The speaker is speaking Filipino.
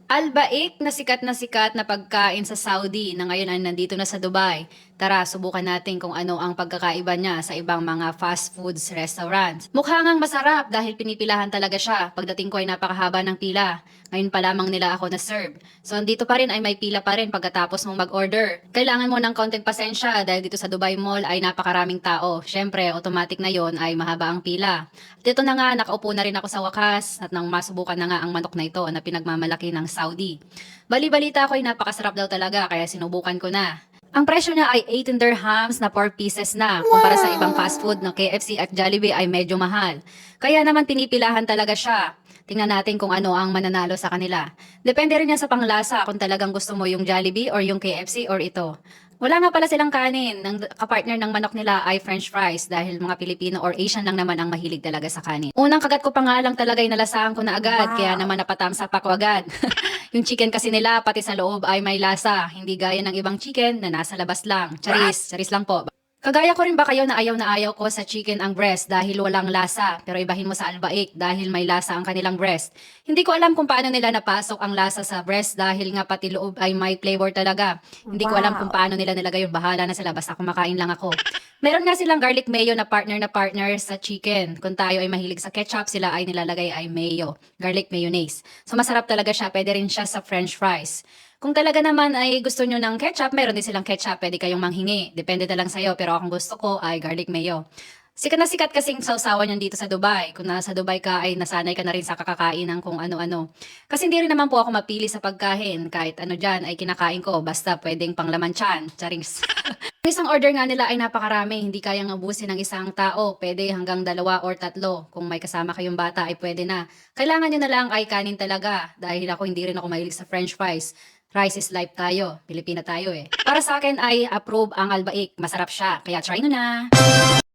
Albaik na sikat na pagkain sa Saudi na ngayon ay nandito na sa Dubai. Tara, subukan natin kung ano ang pagkakaiba niya sa ibang mga fast foods restaurants. Mukha ngang masarap dahil pinipilahan talaga siya. Pagdating ko ay napakahaba ng pila. Ngayon pa lamang nila ako na-serve. So, andito pa rin ay may pila pa rin pagkatapos mong mag-order. Kailangan mo ng konting pasensya dahil dito sa Dubai Mall ay napakaraming tao. Syempre, automatic na yon ay mahaba ang pila. Dito na nga, nakaupo na rin ako sa wakas at nang masubukan na nga ang manok na ito na pinagmamalaki ng Saudi. Bali-balita ko ay napakasarap daw talaga kaya sinubukan ko na. Ang presyo niya ay 18 dirhams na 4 pieces na. Kumpara sa ibang fast food na KFC at Jollibee ay medyo mahal. Kaya naman pinipilahan talaga siya. Tingnan natin kung ano ang mananalo sa kanila. Depende rin yan sa panglasa kung talagang gusto mo yung Jollibee or yung KFC or ito. Wala nga pala silang kanin. Ang kapartner ng manok nila ay French fries dahil mga Pilipino or Asian lang naman ang mahilig talaga sa kanin. Unang kagat ko pa nga lang talaga ay nalasahan ko na agad kaya naman napatamsak pa ko agad. Yung chicken kasi nila pati sa loob ay may lasa, hindi gaya ng ibang chicken na nasa labas lang. Charis, charis lang po. Kagaya ko rin ba kayo na ayaw ko sa chicken ang breast dahil walang lasa, pero ibahin mo sa albaik dahil may lasa ang kanilang breast. Hindi ko alam kung paano nila napasok ang lasa sa breast dahil nga pati loob ay may flavor talaga. Hindi ko alam kung paano nila nilagay yung bahala na sila, basta kumakain lang ako. Meron nga silang garlic mayo na partner sa chicken. Kung tayo ay mahilig sa ketchup, sila ay nilalagay ay mayo, garlic mayonnaise. So masarap talaga siya, pwede rin siya sa french fries. Kung talaga naman ay gusto nyo ng ketchup, meron din silang ketchup, pwede kayong manghingi. Depende na lang sa'yo, pero akong gusto ko ay garlic mayo. Sikat na sikat kasing sausawan yan dito sa Dubai. Kung nasa Dubai ka ay nasanay ka na rin sa kakakain ng kung ano-ano. Kasi hindi rin naman po ako mapili sa pagkain. Kahit ano dyan ay kinakain ko, basta pwedeng panglaman tiyan. Charis. Ang isang order nga nila ay napakarami, hindi kayang ubusin ng isang tao. Pwede hanggang 2 or 3. Kung may kasama kayong bata ay pwede na. Kailangan nyo na lang ay kanin talaga. Dahil ako hindi rin ako mahilig sa french fries. Rice is life tayo. Pilipina tayo eh. Para sa akin ay approve ang albaik. Masarap siya. Kaya try nyo na.